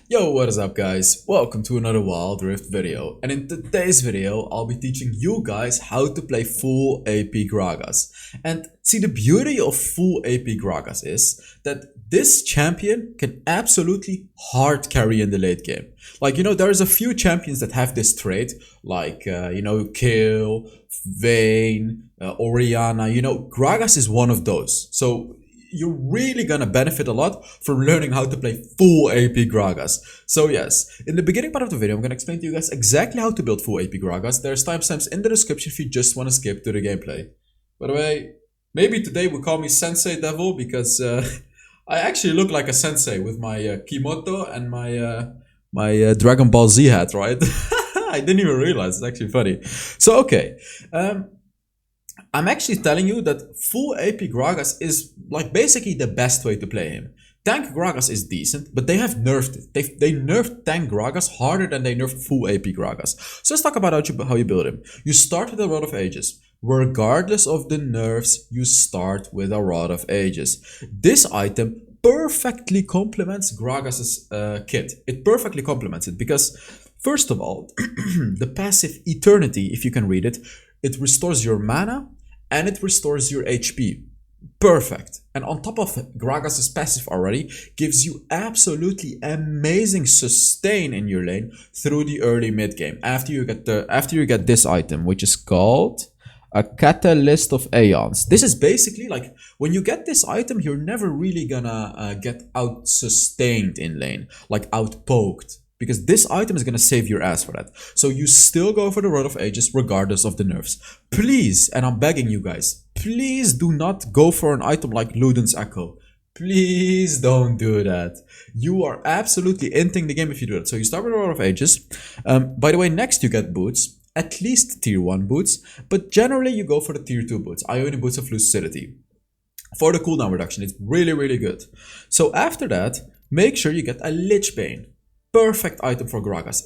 Yo, what is up guys? Welcome to another Wild Rift video, and in today's video I'll be teaching you guys how to play full AP Gragas. And see, the beauty of full AP Gragas is that this champion can absolutely hard carry in the late game. Like, there's a few champions that have this trait, like, Kill, Vayne, Oriana. Gragas is one of those. So you're really gonna benefit a lot from learning how to play full AP Gragas. So yes, in the beginning part of the video, I'm gonna explain to you guys exactly how to build full AP Gragas. There's timestamps in the description if you just wanna skip to the gameplay. By the way, maybe today we call me Sensei Devil because I actually look like a sensei with my Kimoto and my Dragon Ball Z hat, right? I didn't even realize, it's actually funny. So okay, I'm actually telling you that full AP Gragas is like basically the best way to play him. Tank Gragas is decent, but they have nerfed it. They nerfed Tank Gragas harder than they nerfed full AP Gragas. So let's talk about how you build him. You start with a Rod of Ages. Regardless of the nerfs, you start with a Rod of Ages. This item perfectly complements Gragas's kit. It perfectly complements it because, first of all, the passive Eternity, if you can read it, it restores your mana and it restores your HP. Perfect. And on top of Gragas' passive already, gives you absolutely amazing sustain in your lane through the early mid game. After you get this item, which is called a Catalyst of Aeons. This is basically like when you get this item, you're never really gonna get out sustained in lane, like out poked. Because this item is going to save your ass for that. So you still go for the Rod of Ages regardless of the nerfs. Please, and I'm begging you guys, please do not go for an item like Luden's Echo. Please don't do that. You are absolutely ending the game if you do that. So you start with the Rod of Ages. By the way, next you get boots. At least tier 1 boots. But generally you go for the tier 2 boots. Ionian Boots of Lucidity. For the cooldown reduction, it's really, really good. So after that, make sure you get a Lich Bane. Perfect item for Gragas.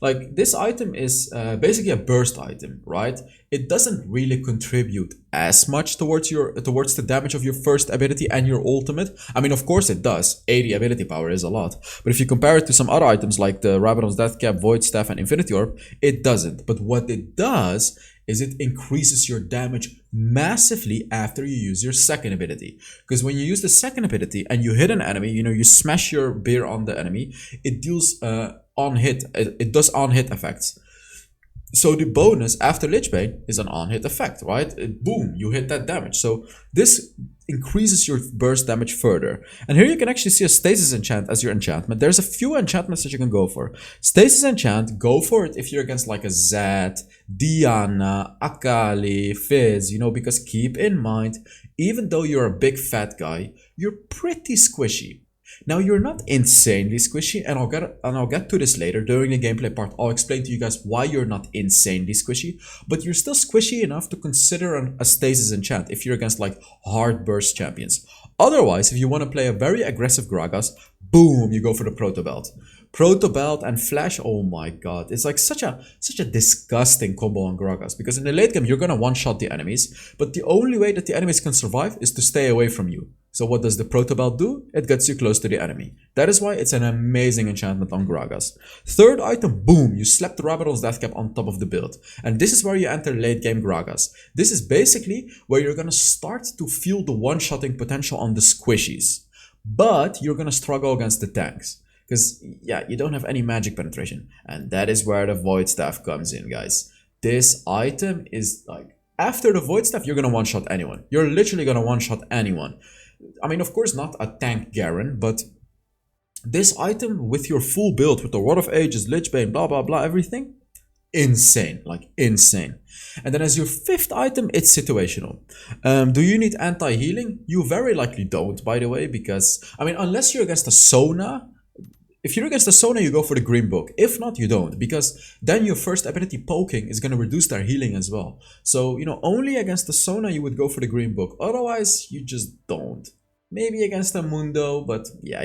Like this item is basically a burst item, right? It doesn't really contribute as much towards the damage of your first ability and your ultimate. I mean, of course it does. 80 ability power is a lot, but if you compare it to some other items like the Rabadon's Death Cap, Void Staff, and Infinity Orb, it doesn't. But what it does is it increases your damage massively after you use your second ability. Because when you use the second ability and you hit an enemy, you smash your beer on the enemy, it deals on-hit, it does on-hit effects. So the bonus after Lich Bane is an on-hit effect, right? Boom, you hit that damage. So this increases your burst damage further. And here you can actually see a Stasis Enchant as your enchantment. There's a few enchantments that you can go for. Stasis Enchant, go for it if you're against like a Zed, Diana, Akali, Fizz, because keep in mind, even though you're a big fat guy, you're pretty squishy. Now you're not insanely squishy, and I'll get to this later during the gameplay part. I'll explain to you guys why you're not insanely squishy, but you're still squishy enough to consider a Stasis Enchant if you're against like hard burst champions. Otherwise, if you want to play a very aggressive Gragas, boom, you go for the Proto Belt. Proto Belt and Flash, oh my god, it's like such a disgusting combo on Gragas, because in the late game you're gonna one-shot the enemies, but the only way that the enemies can survive is to stay away from you. So what does the Proto Belt do? It gets you close to the enemy. That is why it's an amazing enchantment on Gragas. Third item, boom, you slap the Rabadon's Death Cap on top of the build. And this is where you enter late game Gragas. This is basically where you're gonna start to feel the one-shotting potential on the squishies. But you're gonna struggle against the tanks. Because, yeah, you don't have any magic penetration. And that is where the Void Staff comes in, guys. This item is like, after the Void Staff, you're gonna one-shot anyone. You're literally gonna one-shot anyone. I mean, of course, not a tank Garen, but this item with your full build, with the Rod of Ages, Lich Bane, blah, blah, blah, everything, insane, like insane. And then as your fifth item, it's situational. Do you need anti-healing? You very likely don't, by the way, because, I mean, unless you're against a Sona. If you're against the Sona, you go for the Green Book. If not, you don't, because then your first ability poking is going to reduce their healing as well. So, only against the Sona you would go for the Green Book. Otherwise, you just don't. maybe against a Mundo, but yeah,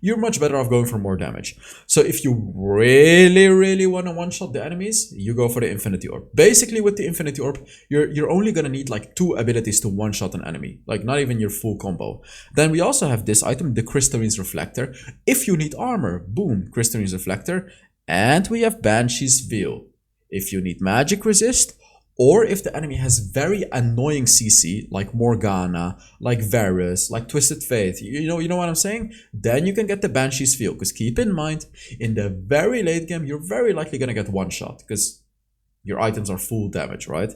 you're much better off going for more damage. So if you really want to one-shot the enemies, you go for the Infinity Orb. Basically, with the Infinity Orb, you're only gonna need like 2 abilities to one-shot an enemy, like not even your full combo. Then we also have this item, the Crystalline's Reflector. If you need armor, boom, Crystalline's Reflector. And we have Banshee's Veil. If you need magic resist, or if the enemy has very annoying CC, like Morgana, like Varus, like Twisted Faith, you know what I'm saying? Then you can get the Banshee's Veil, because keep in mind, in the very late game, you're very likely gonna get one shot, because your items are full damage, right?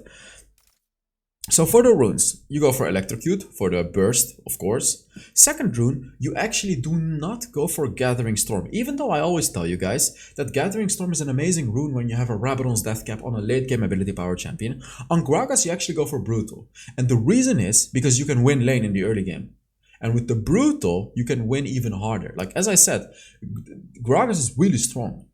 So for the runes, you go for Electrocute, for the burst, of course. Second rune, you actually do not go for Gathering Storm, even though I always tell you guys that Gathering Storm is an amazing rune when you have a Rabadon's Death Cap on a late game ability power champion. On Gragas, you actually go for Brutal. And the reason is because you can win lane in the early game. And with the Brutal, you can win even harder. Like, as I said, Gragas is really strong.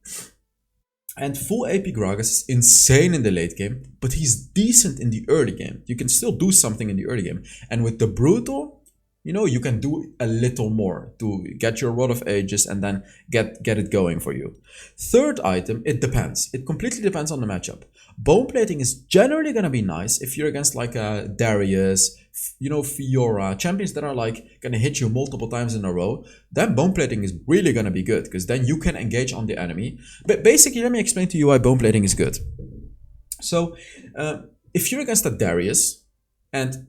And full AP Gragas is insane in the late game, but he's decent in the early game. You can still do something in the early game. And with the Brutal, you know, you can do a little more to get your Rod of Ages and then get it going for you. Third item, it depends. It completely depends on the matchup. Bone Plating is generally going to be nice if you're against like a Darius, you know, Fiora, champions that are like going to hit you multiple times in a row. Then Bone Plating is really going to be good because then you can engage on the enemy. But basically, let me explain to you why Bone Plating is good. So, if you're against a Darius, and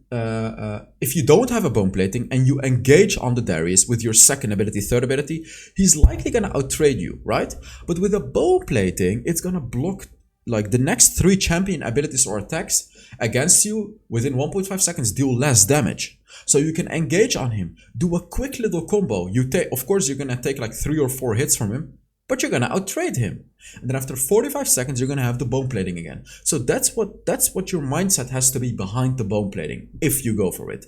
if you don't have a Bone Plating and you engage on the Darius with your second ability, third ability, he's likely going to outtrade you, right? But with a Bone Plating, it's going to block like the next 3 champion abilities or attacks against you within 1.5 seconds deal less damage. So you can engage on him, do a quick little combo. Of course, you're going to take like 3 or 4 hits from him, but you're going to outtrade him. And then after 45 seconds, you're going to have the Bone Plating again. So that's what your mindset has to be behind the Bone Plating if you go for it.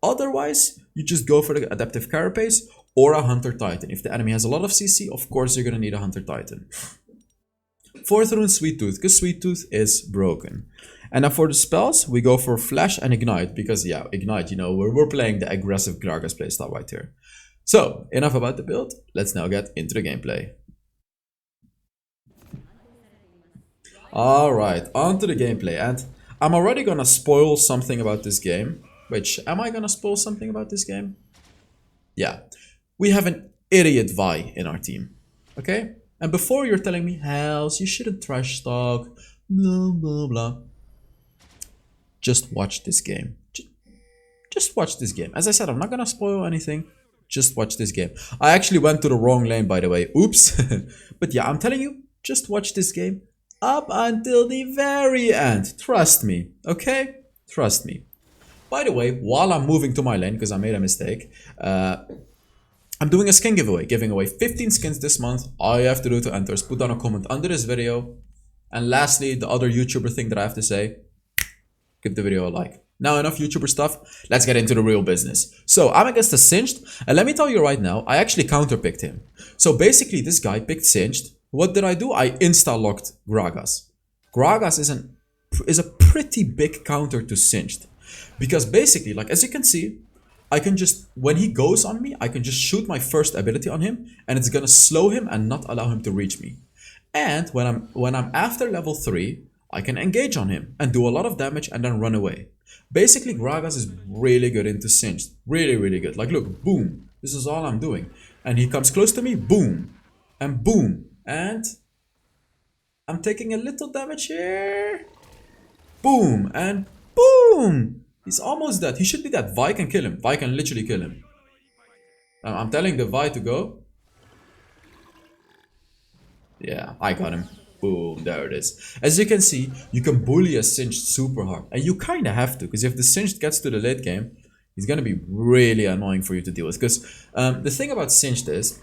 Otherwise, you just go for the Adaptive Carapace or a Hunter Titan. If the enemy has a lot of CC, of course, you're going to need a Hunter Titan. Fourth rune, Sweet Tooth, because Sweet Tooth is broken. And now for the spells, we go for Flash and Ignite, because yeah, Ignite, you know, we're playing the aggressive Gragas playstyle right here. So, enough about the build, let's now get into the gameplay. Alright, on to the gameplay, and I'm already gonna spoil something about this game. Which, am I gonna spoil something about this game? Yeah, we have an idiot Vi in our team, okay? And before you're telling me, Hells, you shouldn't trash talk, blah blah blah. Just watch this game. Just watch this game. As I said, I'm not gonna spoil anything. Just watch this game. I actually went to the wrong lane, by the way. Oops. But yeah, I'm telling you, just watch this game up until the very end. Trust me, okay? Trust me. By the way, while I'm moving to my lane, because I made a mistake, I'm doing a skin giveaway, giving away 15 skins this month. All you have to do to enter is put down a comment under this video. And lastly, the other YouTuber thing that I have to say, give the video a like. Now enough YouTuber stuff, let's get into the real business. So I'm against a Singed, and let me tell you right now, I actually counterpicked him. So basically this guy picked Singed. What did I do? I insta-locked Gragas. Gragas is a pretty big counter to Singed. Because basically, like as you can see, I can just, when he goes on me, I can just shoot my first ability on him and it's gonna slow him and not allow him to reach me. And when I'm after level 3, I can engage on him and do a lot of damage and then run away. Basically, Gragas is really good into Singed. Really, really good. Like look, boom. This is all I'm doing. And he comes close to me, boom. And boom. And I'm taking a little damage here. Boom. And boom. He's almost dead. He should be dead. Vi can kill him. Vi can literally kill him. I'm telling the Vi to go. Yeah, I got him. Boom, there it is. As you can see, you can bully a Singed super hard. And you kind of have to, because if the Singed gets to the late game, he's going to be really annoying for you to deal with. Because the thing about Singed is,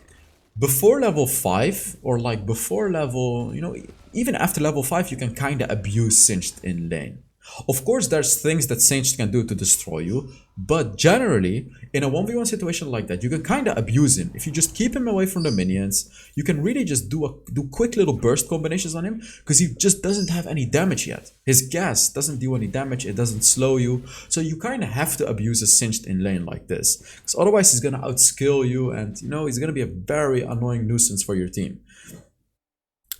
before level 5, or like before level, you know, even after level 5, you can kind of abuse Singed in lane. Of course, there's things that Singed can do to destroy you, but generally, in a 1v1 situation like that, you can kind of abuse him. If you just keep him away from the minions, you can really just do quick little burst combinations on him, because he just doesn't have any damage yet. His gas doesn't do any damage, it doesn't slow you, so you kind of have to abuse a Singed in lane like this, because otherwise he's gonna outskill you, and you know, he's gonna be a very annoying nuisance for your team.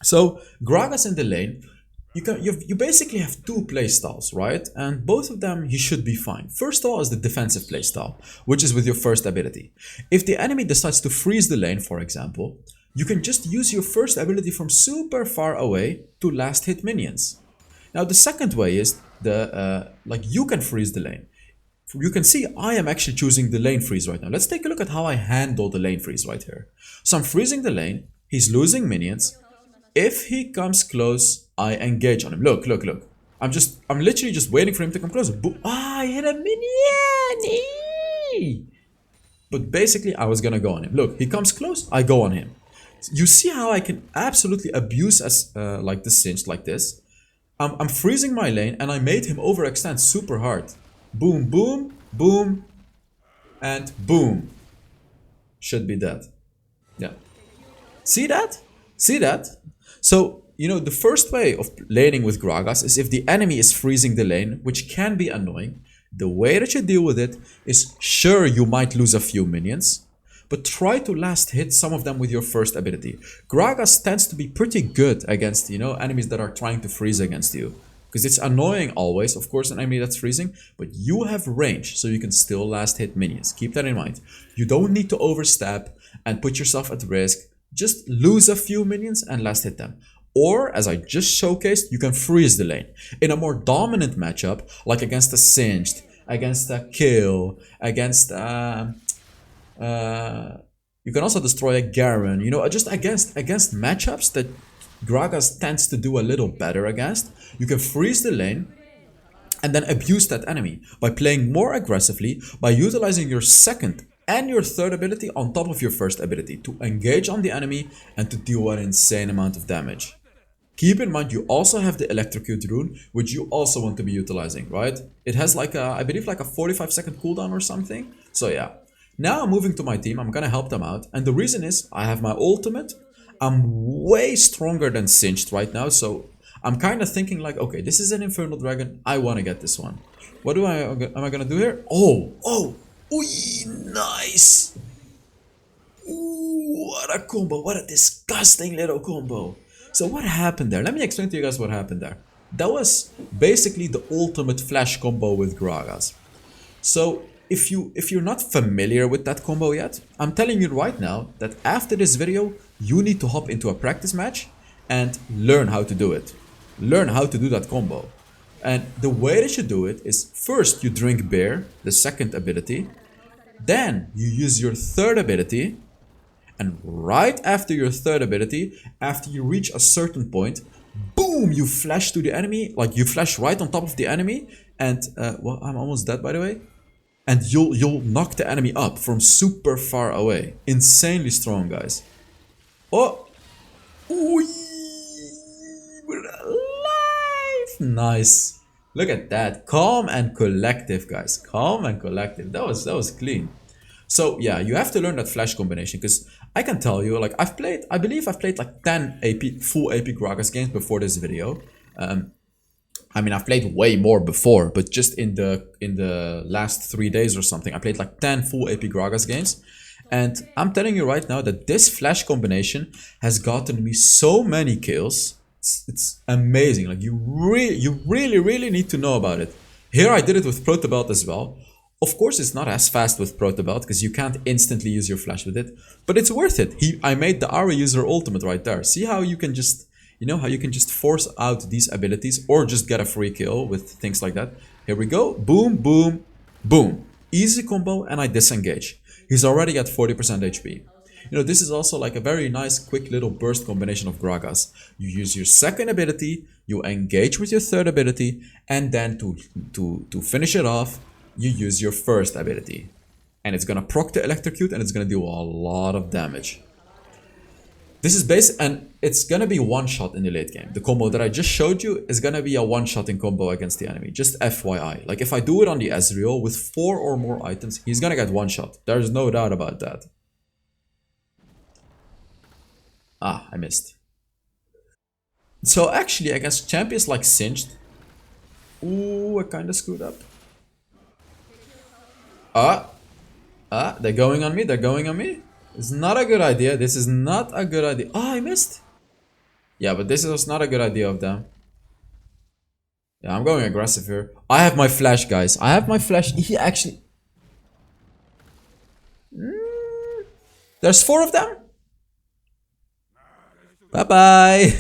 So, Gragas in the lane, you basically have two playstyles, right? And both of them you should be fine. First of all is the defensive playstyle, which is with your first ability. If the enemy decides to freeze the lane, for example, you can just use your first ability from super far away to last hit minions. Now the second way is like you can freeze the lane. You can see I am actually choosing the lane freeze right now. Let's take a look at how I handle the lane freeze right here. So I'm freezing the lane, he's losing minions. If he comes close, I engage on him. Look, look, look. I'm literally just waiting for him to come closer. I hit a minion! But basically, I was gonna go on him. Look, he comes close, I go on him. You see how I can absolutely abuse like the Singed like this? I'm freezing my lane and I made him overextend super hard. Boom, boom, boom, and boom. Should be dead. Yeah. See that? See that? So, you know, the first way of laning with Gragas is if the enemy is freezing the lane, which can be annoying. The way that you deal with it is, sure, you might lose a few minions, but try to last hit some of them with your first ability. Gragas tends to be pretty good against, you know, enemies that are trying to freeze against you. Because it's annoying always, of course, an enemy that's freezing, but you have range, so you can still last hit minions. Keep that in mind. You don't need to overstep and put yourself at risk. Just lose a few minions and last hit them. Or, as I just showcased, you can freeze the lane. In a more dominant matchup, like against a Singed, against a Kill, against you can also destroy a Garen, you know, just against matchups that Gragas tends to do a little better against. You can freeze the lane and then abuse that enemy by playing more aggressively, by utilizing your second and your third ability on top of your first ability to engage on the enemy and to deal an insane amount of damage. Keep in mind you also have the electrocute rune, which you also want to be utilizing, right? It has like a, I believe like a 45-second cooldown or something. So yeah. Now I'm moving to my team, I'm gonna help them out, and the reason is I have my ultimate. I'm way stronger than Singed right now, so I'm kind of thinking like, okay, this is an Infernal Dragon, I want to get this one. What am I gonna do here? Oh, ooh, nice! Ooh, what a combo, what a disgusting little combo. So what happened there? Let me explain to you guys what happened there. That was basically the ultimate flash combo with Gragas. So if you're not familiar with that combo yet, I'm telling you right now that after this video, you need to hop into a practice match and learn how to do it. Learn how to do that combo. And the way that you do it is, first you drink beer, the second ability, then you use your third ability, and right after your third ability, after you reach a certain point, boom, you flash to the enemy, like you flash right on top of the enemy, and well, I'm almost dead by the way. And you'll knock the enemy up from super far away. Insanely strong, guys. Oh! Ooh, we're alive! Nice. Look at that. Calm and collective, guys. Calm and collective. That was clean. So yeah, you have to learn that flash combination, because I can tell you, like I believe I've played like 10 full AP Gragas games before this video. I mean, I've played way more before, but just in the last 3 days or something, I played like 10 full AP Gragas games. And I'm telling you right now that this flash combination has gotten me so many kills. It's amazing. Like you really need to know about it. Here I did it with Protobelt as well. Of course, it's not as fast with Protobelt because you can't instantly use your flash with it, but it's worth it. I made the Aura user ultimate right there. See how you can just, you know, how you can just force out these abilities or just get a free kill with things like that. Here we go. Boom, boom, boom. Easy combo, and I disengage. He's already at 40% HP. You know, this is also like a very nice, quick little burst combination of Gragas. You use your second ability, you engage with your third ability, and then to finish it off, you use your first ability. And it's gonna proc the electrocute, and it's gonna do a lot of damage. This is basic, and it's gonna be one shot in the late game. The combo that I just showed you is gonna be a one shot in combo against the enemy. Just FYI. Like if I do it on the Ezreal with 4 or more items, he's gonna get one shot. There's no doubt about that. Ah, I missed. So actually, against champions like Singed. Ooh, I kinda screwed up. They're going on me, they're going on me. It's not a good idea. This is not a good idea. Oh, I missed. Yeah, but this was not a good idea of them. Yeah, I'm going aggressive here. I have my flash, guys. I have my flash. He actually... There's 4 of them? Bye-bye.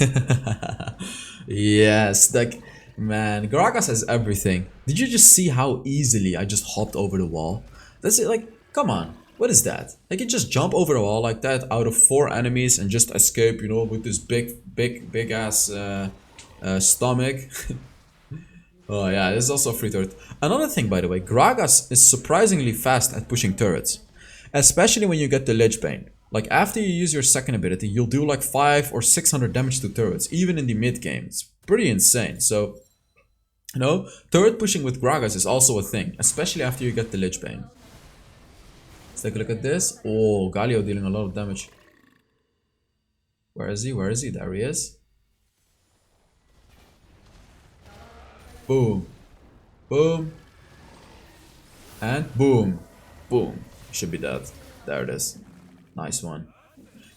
Yes, like... Man, Gragas has everything. Did you just see how easily I just hopped over the wall? That's it, like, come on. What is that? I can just jump over the wall like that out of 4 enemies and just escape, you know, with this big ass stomach. Oh yeah, this is also a free turret. Another thing, by the way, Gragas is surprisingly fast at pushing turrets. Especially when you get the Lich Bane. Like after you use your second ability, you'll do like 500 or 600 damage to turrets, even in the mid game. It's pretty insane. So, you know, turret pushing with Gragas is also a thing, especially after you get the Lich Bane. Let's take a look at this. Oh, Galio dealing a lot of damage. Where is he? Where is he? There he is. Boom. Boom. And boom. Boom. Should be dead. There it is. Nice one.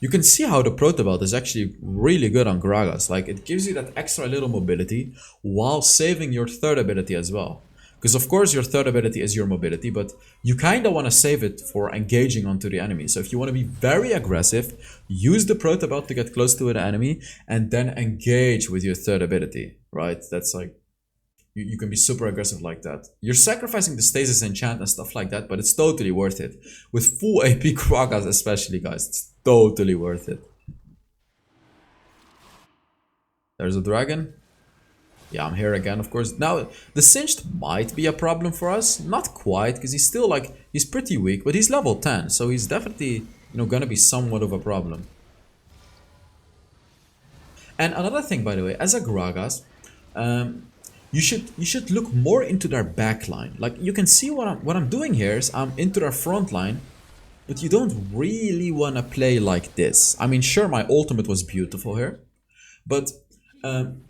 You can see how the Proto Belt is actually really good on Gragas. Like, it gives you that extra little mobility while saving your third ability as well. Because of course your third ability is your mobility, but you kind of want to save it for engaging onto the enemy. So if you want to be very aggressive, use the Proto Belt to get close to an enemy and then engage with your third ability, right? That's like, you can be super aggressive like that. You're sacrificing the stasis enchant and stuff like that, but it's totally worth it. With full AP Gragas especially, guys, it's totally worth it. There's a dragon. Yeah, I'm here again, of course. Now, the Singed might be a problem for us. Not quite, because he's still like, he's pretty weak, but he's level 10. So he's definitely, you know, gonna be somewhat of a problem. And another thing, by the way, as a Gragas, you should look more into their backline. Like, you can see what I'm doing here is I'm into their front line, but you don't really want to play like this. I mean, sure, my ultimate was beautiful here, but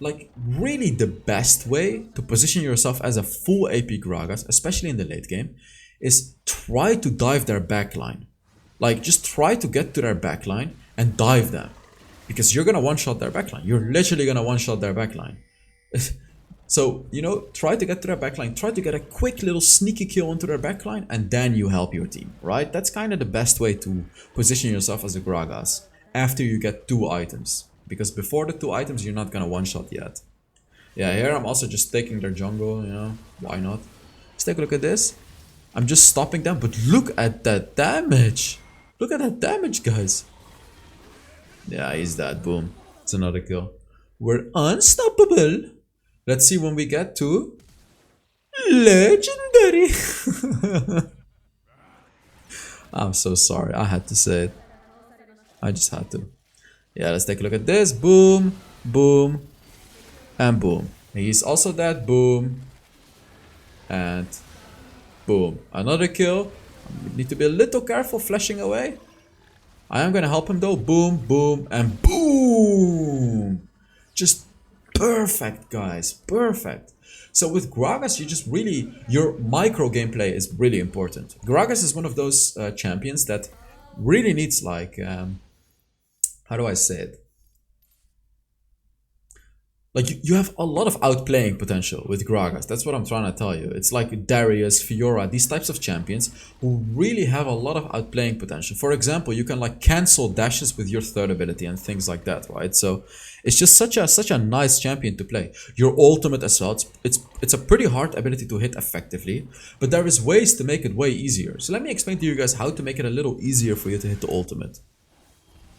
like really the best way to position yourself as a full AP Gragas, especially in the late game, is try to dive their backline. Like, just try to get to their backline and dive them, because you're gonna one-shot their backline. You're literally gonna one-shot their backline. So, you know, try to get to their backline, try to get a quick little sneaky kill onto their backline, and then you help your team, right? That's kind of the best way to position yourself as a Gragas after you get 2 items. Because before the 2 items, you're not gonna one-shot yet. Yeah, here I'm also just taking their jungle, you know, why not? Let's take a look at this. I'm just stopping them, but look at that damage! Look at that damage, guys! Yeah, he's dead, boom. It's another kill. We're unstoppable! Let's see when we get to legendary. I'm so sorry. I had to say it. I just had to. Yeah, let's take a look at this. Boom, boom, and boom. He's also dead. Boom, and boom. Another kill. We need to be a little careful flashing away. I am gonna help him though. Boom, boom, and boom. Just perfect, guys, perfect. So with Gragas, you just really, your micro gameplay is really important. Gragas is one of those champions that really needs like, how do I say it? Like, you have a lot of outplaying potential with Gragas. That's what I'm trying to tell you. It's like Darius, Fiora, these types of champions who really have a lot of outplaying potential. For example, you can like cancel dashes with your third ability and things like that, right? So it's just such a nice champion to play. Your ultimate as well, it's a pretty hard ability to hit effectively, but there is ways to make it way easier. So let me explain to you guys how to make it a little easier for you to hit the ultimate.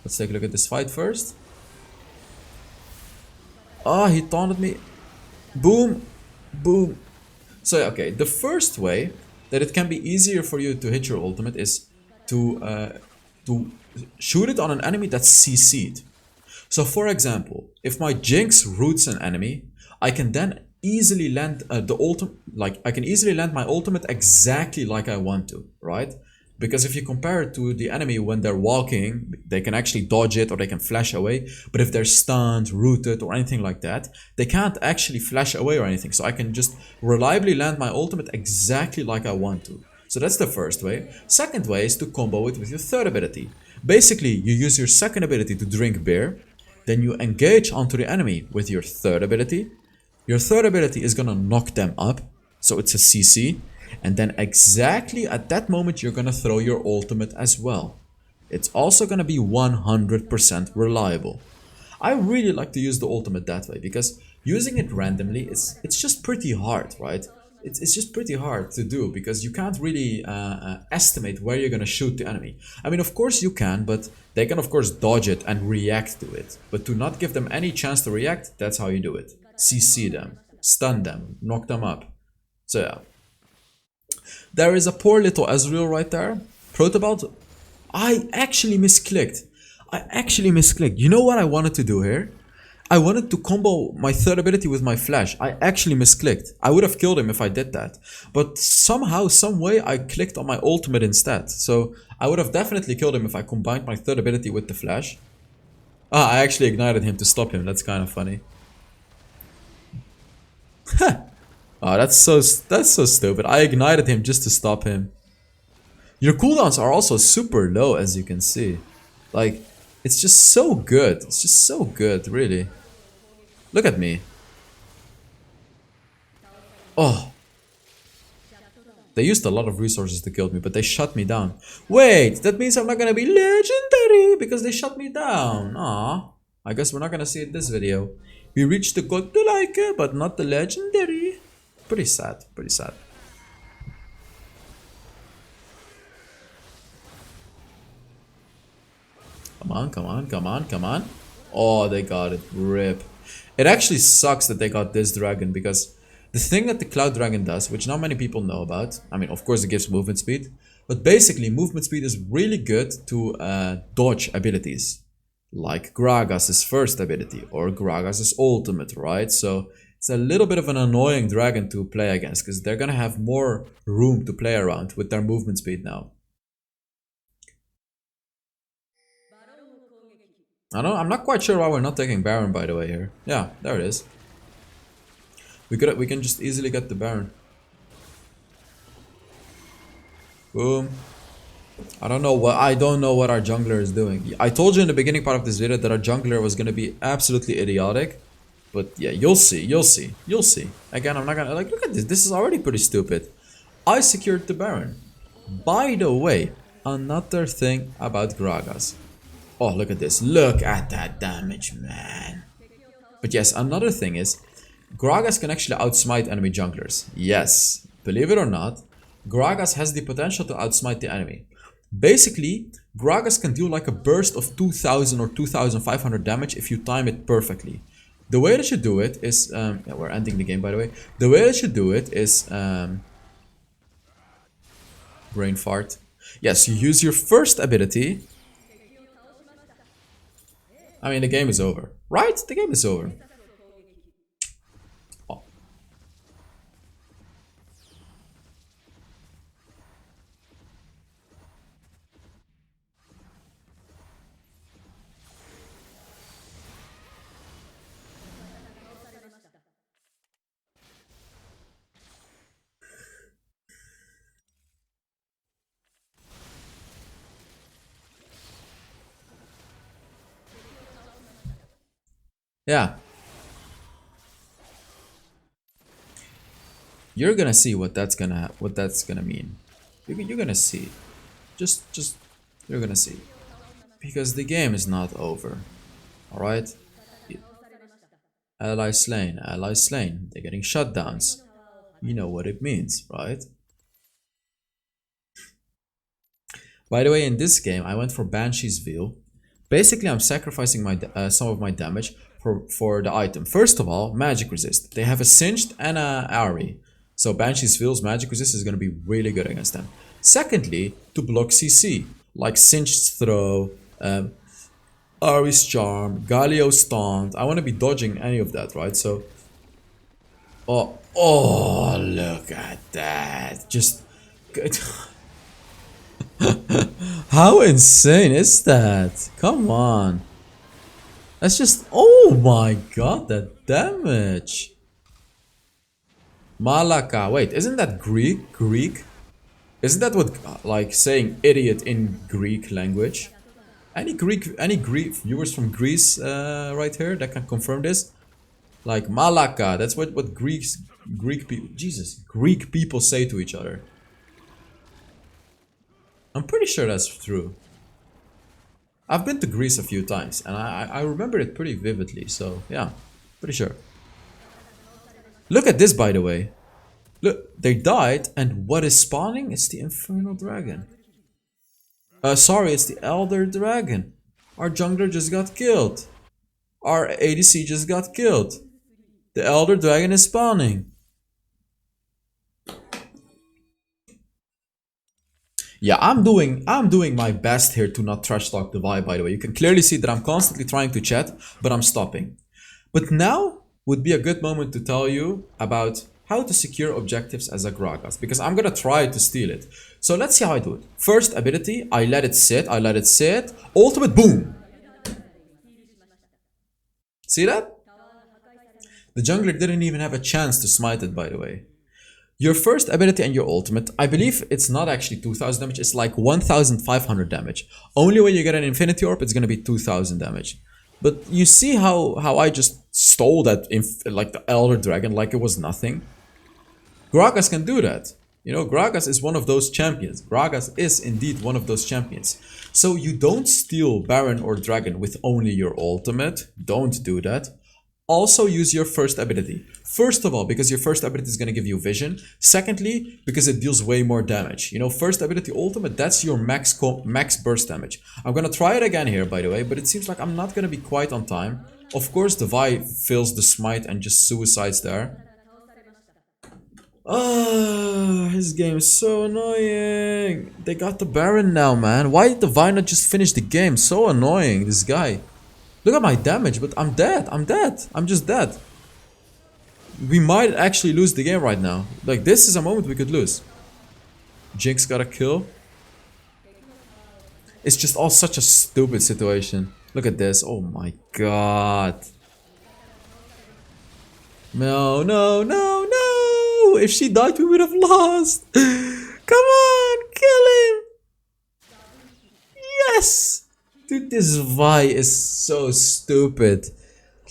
Let's take a look at this fight first. Ah, he taunted me. Boom, boom. So okay, the first way that it can be easier for you to hit your ultimate is to shoot it on an enemy that's CC'd. So for example, if my Jinx roots an enemy, I can then easily land I can easily land my ultimate exactly like I want to, right? Because if you compare it to the enemy when they're walking, they can actually dodge it or they can flash away. But if they're stunned, rooted, or anything like that, they can't actually flash away or anything. So I can just reliably land my ultimate exactly like I want to. So that's the first way. Second way is to combo it with your third ability. Basically, you use your second ability to drink beer, then you engage onto the enemy with your third ability. Your third ability is gonna knock them up, so it's a CC. And then exactly at that moment, you're gonna throw your ultimate as well. It's also gonna be 100% reliable. I really like to use the ultimate that way because using it randomly, it's just pretty hard, right? It's just pretty hard to do because you can't really estimate where you're gonna shoot the enemy. I mean, of course you can, but they can of course dodge it and react to it. But to not give them any chance to react, that's how you do it. CC them, stun them, knock them up. So yeah. There is a poor little Ezreal right there. Protobelt, I actually misclicked. You know what I wanted to do here? I wanted to combo my third ability with my flash. I actually misclicked. I would have killed him if I did that. But somehow, some way, I clicked on my ultimate instead. So I would have definitely killed him if I combined my third ability with the flash. Ah, I actually ignited him to stop him. That's kind of funny. Oh, that's so stupid. I ignited him just to stop him. Your cooldowns are also super low, as you can see. Like, it's just so good. It's just so good, really. Look at me. Oh. They used a lot of resources to kill me, but they shut me down. Wait, that means I'm not gonna be legendary because they shut me down. Aw. I guess we're not gonna see it this video. We reached the god to like it, but not the legendary. Pretty sad, pretty sad. Come on, come on, come on, come on. Oh, they got it. Rip. It actually sucks that they got this dragon because the thing that the Cloud Dragon does, which not many people know about, I mean, of course it gives movement speed, but basically movement speed is really good to dodge abilities. Like Gragas' first ability or Gragas' ultimate, right? So it's a little bit of an annoying dragon to play against because they're gonna have more room to play around with their movement speed now. I'm not quite sure why we're not taking Baron, by the way, here. Yeah, there it is. We can just easily get the Baron. Boom. I don't know what our jungler is doing. I told you in the beginning part of this video that our jungler was gonna be absolutely idiotic. But yeah, you'll see, you'll see, you'll see. Again, I'm not gonna like look at this. This is already pretty stupid. I secured the Baron. By the way, another thing about Gragas. Oh, look at this. Look at that damage, man. But yes, another thing is, Gragas can actually outsmite enemy junglers. Yes, believe it or not, Gragas has the potential to outsmite the enemy. Basically, Gragas can do like a burst of 2000 or 2500 damage if you time it perfectly. The way that you do it is, yeah, we're ending the game by the way. The way that you do it is, brain fart. Yes, you use your first ability. I mean, the game is over, right? The game is over. Oh. Yeah. You're gonna see what that's gonna mean. You're gonna see. Just you're gonna see. Because the game is not over. Alright? Ally slain, ally slain. They're getting shutdowns. You know what it means, right? By the way, in this game, I went for Banshee's Veil. Basically, I'm sacrificing my some of my damage for the item. First of all, magic resist. They have a Singed and a Ari. So Banshee's Veil's magic resist is going to be really good against them. Secondly, to block CC. Like Singed's Throw, Ari's Charm, Galio's Taunt. I want to be dodging any of that, right? So, oh, look at that! Just, how insane is that? Come on, that's just, oh my god, that damage. Malaka, wait, isn't that Greek? Greek? Isn't that what, like, saying idiot in Greek language? Any Greek viewers from Greece right here that can confirm this? Like Malaka, that's what Greek people, Jesus, Greek people say to each other. I'm pretty sure that's true. I've been to Greece a few times and I remember it pretty vividly, so yeah, pretty sure. Look at this, by the way. Look, they died, and what is spawning? It's the Infernal Dragon. Sorry, it's the Elder Dragon. Our jungler just got killed. Our ADC just got killed. The Elder Dragon is spawning. Yeah, I'm doing my best here to not trash talk the vibe, by the way. You can clearly see that I'm constantly trying to chat, but I'm stopping. But now would be a good moment to tell you about how to secure objectives as a Gragas, because I'm gonna try to steal it. So let's see how I do it. First ability, I let it sit. Ultimate, boom! See that? The jungler didn't even have a chance to smite it, by the way. Your first ability and your ultimate, I believe it's not actually 2000 damage, it's like 1500 damage. Only when you get an infinity orb, it's gonna be 2000 damage. But you see how I just stole that, like the Elder Dragon, like it was nothing? Gragas can do that. You know, Gragas is one of those champions. Gragas is indeed one of those champions. So you don't steal Baron or Dragon with only your ultimate. Don't do that. Also use your first ability. First of all, because your first ability is going to give you vision. Secondly, because it deals way more damage. You know, first ability ultimate, that's your max burst damage. I'm going to try it again here, by the way, but it seems like I'm not going to be quite on time. Of course, the Vi fills the smite and just suicides there. Ah, his game is so annoying. They got the Baron now, man. Why did the Vi not just finish the game? So annoying, this guy. Look at my damage, but I'm dead. I'm just dead. We might actually lose the game right now. Like, this is a moment we could lose. Jinx got a kill. It's just all such a stupid situation. Look at this. Oh my god. No. If she died, we would have lost. Come on, kill him. Yes. Dude, this Vi is so stupid.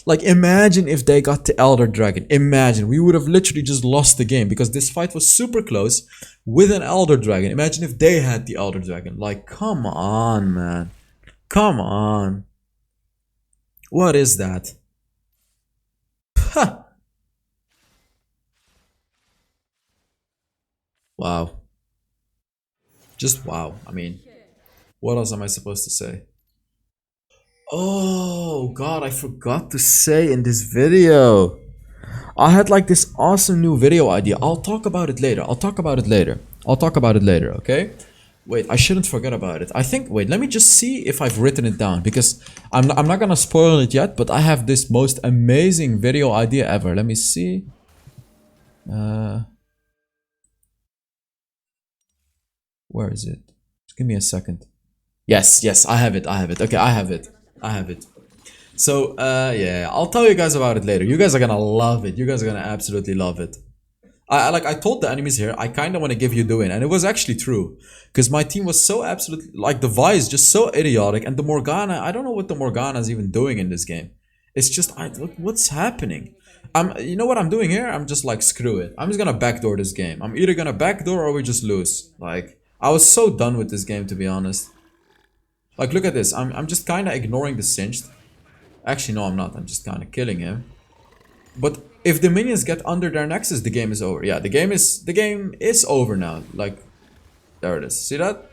Like, imagine if they got the Elder Dragon. Imagine. We would have literally just lost the game because this fight was super close with an Elder Dragon. Imagine if they had the Elder Dragon. Like, come on, man. Come on. What is that? Ha! Wow. Just wow. I mean, what else am I supposed to say? Oh god, I forgot to say in this video. I had like this awesome new video idea. I'll talk about it later, okay? Wait, I shouldn't forget about it. I think, wait, let me just see if I've written it down, because I'm not gonna spoil it yet, but I have this most amazing video idea ever. Let me see. Where is it? Just give me a second. Yes, I have it. Okay, I have it. So, yeah, I'll tell you guys about it later. You guys are gonna love it. You guys are gonna absolutely love it. I told the enemies here, I kind of want to give you the win, and it was actually true, because my team was so absolutely, like, the Vi is just so idiotic, and the Morgana, I don't know what the Morgana is even doing in this game. It's just, look, what's happening? You know what I'm doing here? I'm just like, screw it. I'm just gonna backdoor this game. I'm either gonna backdoor or we just lose. Like, I was so done with this game, to be honest. Like, look at this. I'm just kind of ignoring the Singed. Actually, no, I'm not. I'm just kind of killing him. But if the minions get under their nexus, the game is over. Yeah, the game is over now. Like, there it is. See that?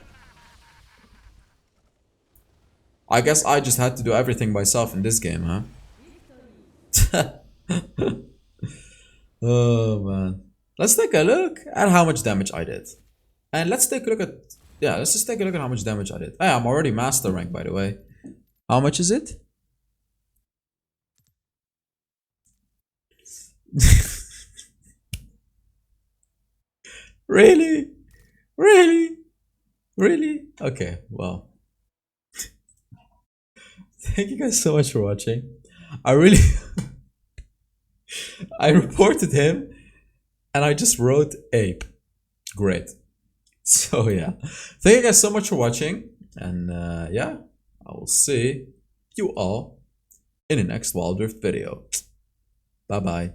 I guess I just had to do everything myself in this game, huh? Oh, man. Let's take a look at how much damage I did. And let's take a look at yeah, let's just take a look at how much damage I did. Hey, I'm already master rank, by the way. How much is it? Really? Really? Really? Okay, well. Thank you guys so much for watching. I really... I reported him and I just wrote ape. Great. So yeah. Thank you guys so much for watching. And yeah, I will see you all in the next Wild Rift video. Bye bye.